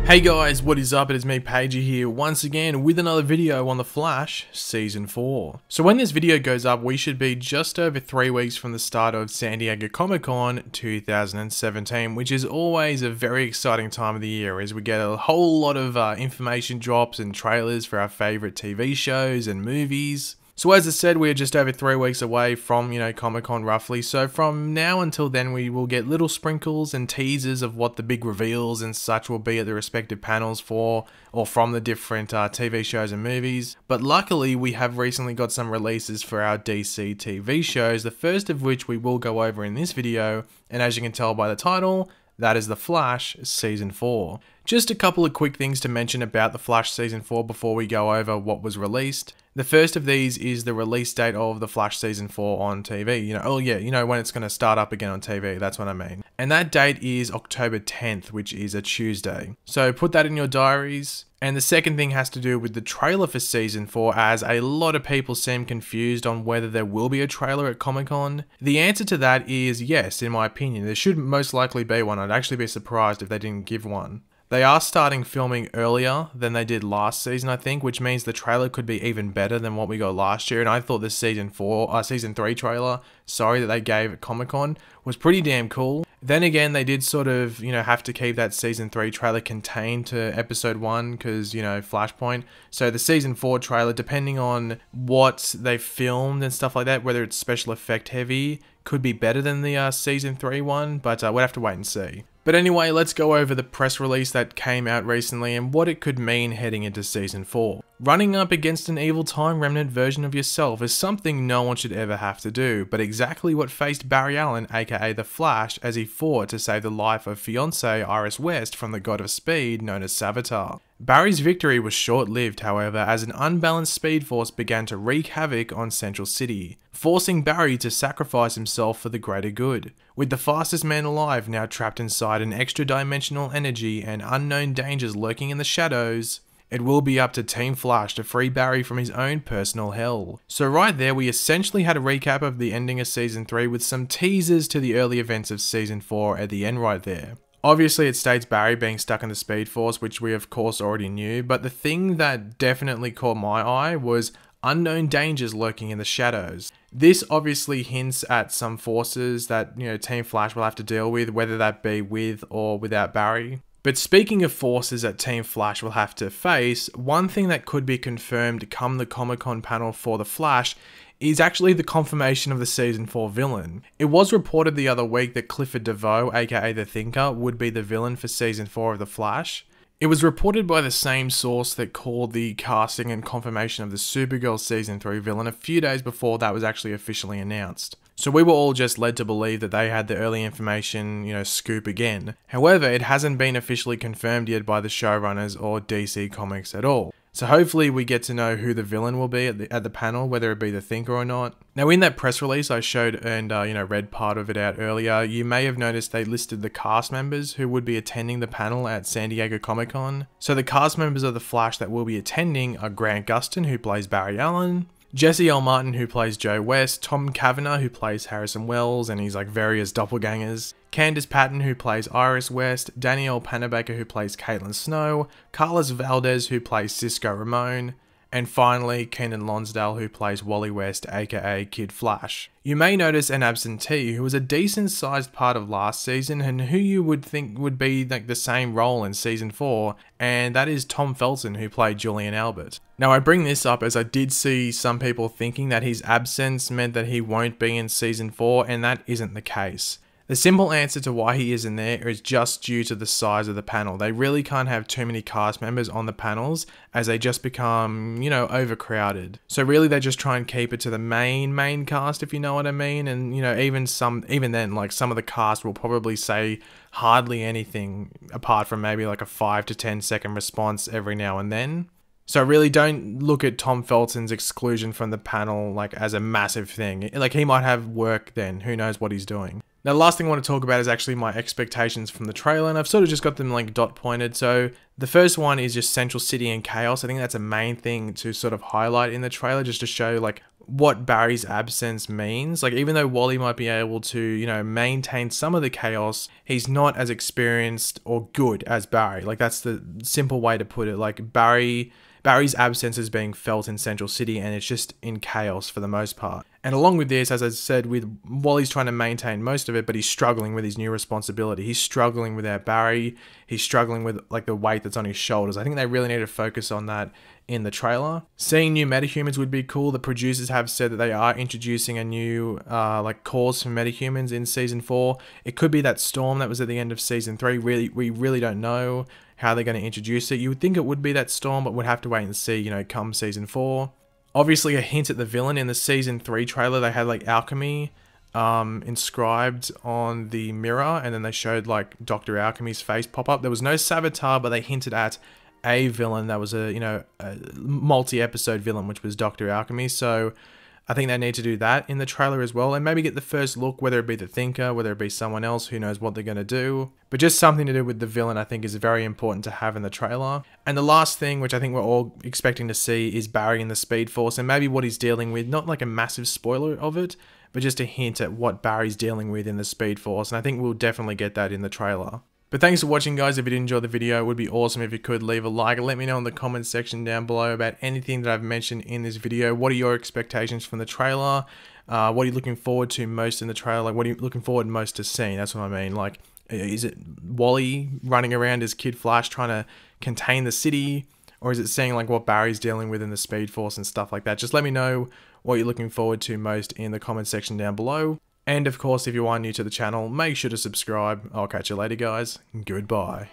Hey guys, what is up? It is me, Pagey here, once again with another video on The Flash Season 4. So when this video goes up, we should be just over 3 weeks from the start of San Diego Comic-Con 2017, which is always a very exciting time of the year as we get a whole lot of information drops and trailers for our favorite TV shows and movies. So as I said, we're just over 3 weeks away from, Comic-Con roughly. So from now until then, we will get little sprinkles and teasers of what the big reveals and such will be at the respective panels for or from the different TV shows and movies. But luckily, we have recently got some releases for our DC TV shows, the first of which we will go over in this video. And as you can tell by the title, that is The Flash Season 4. Just a couple of quick things to mention about The Flash Season 4 before we go over what was released. The first of these is the release date of The Flash Season 4 on TV. When it's going to start up again on TV, that's what I mean. And that date is October 10th, which is a Tuesday. So put that in your diaries. And the second thing has to do with the trailer for Season 4, as a lot of people seem confused on whether there will be a trailer at Comic-Con. The answer to that is yes, in my opinion. There should most likely be one. I'd actually be surprised if they didn't give one. They are starting filming earlier than they did last season, I think, which means the trailer could be even better than what we got last year. And I thought the Season 3 trailer, that they gave at Comic-Con was pretty damn cool. Then again, they did sort of, have to keep that Season 3 trailer contained to Episode 1 because, Flashpoint. So the Season 4 trailer, depending on what they filmed and stuff like that, whether it's special effect heavy, could be better than the Season 3 one, but we'll have to wait and see. But anyway, let's go over the press release that came out recently and what it could mean heading into Season 4. Running up against an evil time remnant version of yourself is something no one should ever have to do, but exactly what faced Barry Allen, aka The Flash, as he fought to save the life of fiancée Iris West from the god of speed known as Savitar. Barry's victory was short-lived, however, as an unbalanced speed force began to wreak havoc on Central City, forcing Barry to sacrifice himself for the greater good. With the fastest man alive now trapped inside an extra-dimensional energy and unknown dangers lurking in the shadows, it will be up to Team Flash to free Barry from his own personal hell. So right there, we essentially had a recap of the ending of Season 3 with some teasers to the early events of Season 4 at the end right there. Obviously, it states Barry being stuck in the Speed Force, which we of course already knew, but the thing that definitely caught my eye was unknown dangers lurking in the shadows. This obviously hints at some forces that, Team Flash will have to deal with, whether that be with or without Barry. But speaking of forces that Team Flash will have to face, one thing that could be confirmed come the Comic-Con panel for The Flash is actually the confirmation of the Season 4 villain. It was reported the other week that Clifford DeVoe, aka The Thinker, would be the villain for Season 4 of The Flash. It was reported by the same source that called the casting and confirmation of the Supergirl Season 3 villain a few days before that was actually officially announced. So we were all just led to believe that they had the early information, scoop again. However, it hasn't been officially confirmed yet by the showrunners or DC Comics at all. So hopefully we get to know who the villain will be at the panel, whether it be the Thinker or not. Now in that press release I showed and read part of it out earlier, you may have noticed they listed the cast members who would be attending the panel at San Diego Comic-Con. So the cast members of The Flash that will be attending are Grant Gustin, who plays Barry Allen, Jesse L. Martin, who plays Joe West, Tom Cavanagh, who plays Harrison Wells and he's various doppelgangers, Candace Patton, who plays Iris West, Danielle Panabaker, who plays Caitlin Snow, Carlos Valdez, who plays Cisco Ramon, and finally Keenan Lonsdale, who plays Wally West, aka Kid Flash. You may notice an absentee who was a decent sized part of last season and who you would think would be the same role in Season 4, and that is Tom Felton, who played Julian Albert. Now I bring this up as I did see some people thinking that his absence meant that he won't be in Season 4, and that isn't the case. The simple answer to why he isn't there is just due to the size of the panel. They really can't have too many cast members on the panels as they just become, overcrowded. So really they just try and keep it to the main cast, if you know what I mean. And, even then, some of the cast will probably say hardly anything apart from maybe a 5 to 10 second response every now and then. So really don't look at Tom Felton's exclusion from the panel as a massive thing. He might have work then, who knows what he's doing. Now, the last thing I want to talk about is actually my expectations from the trailer, and I've sort of just got them dot pointed. So the first one is just Central City and chaos. I think that's a main thing to sort of highlight in the trailer, just to show what Barry's absence means. Like, even though Wally might be able to, you know, maintain some of the chaos, he's not as experienced or good as Barry. Like, that's the simple way to put it. Like, Barry's absence is being felt in Central City, and it's just in chaos for the most part. And along with this, as I said, with Wally's trying to maintain most of it, but he's struggling with his new responsibility. He's struggling without Barry. He's struggling with, like, the weight that's on his shoulders. I think they really need to focus on that in the trailer. Seeing new metahumans would be cool. The producers have said that they are introducing a new like cause for metahumans in season 4. It could be that storm that was at the end of season 3. We really don't know how they're going to introduce it. You would think it would be that storm, but we'd have to wait and see, you know, come season 4. Obviously a hint at the villain in the season 3 trailer. They had like alchemy inscribed on the mirror, and then they showed like Dr. Alchemy's face pop up. There was no Savitar, but they hinted at a villain that was a, you know, a multi-episode villain, which was Dr. Alchemy. So I think they need to do that in the trailer as well, and maybe get the first look, whether it be the Thinker, whether it be someone else, who knows what they're going to do. But just something to do with the villain, I think, is very important to have in the trailer. And the last thing, which I think we're all expecting to see, is Barry in the Speed Force, and maybe what he's dealing with. Not like a massive spoiler of it, but just a hint at what Barry's dealing with in the Speed Force, and I think we'll definitely get that in the trailer. But thanks for watching, guys. If you did enjoy the video, it would be awesome if you could leave a like. Let me know in the comments section down below about anything that I've mentioned in this video. What are your expectations from the trailer? What are you looking forward to most in the trailer? Like, what are you looking forward most to seeing? That's what I mean. Like, is it Wally running around as Kid Flash trying to contain the city? Or is it seeing like what Barry's dealing with in the Speed Force and stuff like that? Just let me know what you're looking forward to most in the comment section down below. And of course, if you are new to the channel, make sure to subscribe. I'll catch you later, guys. Goodbye.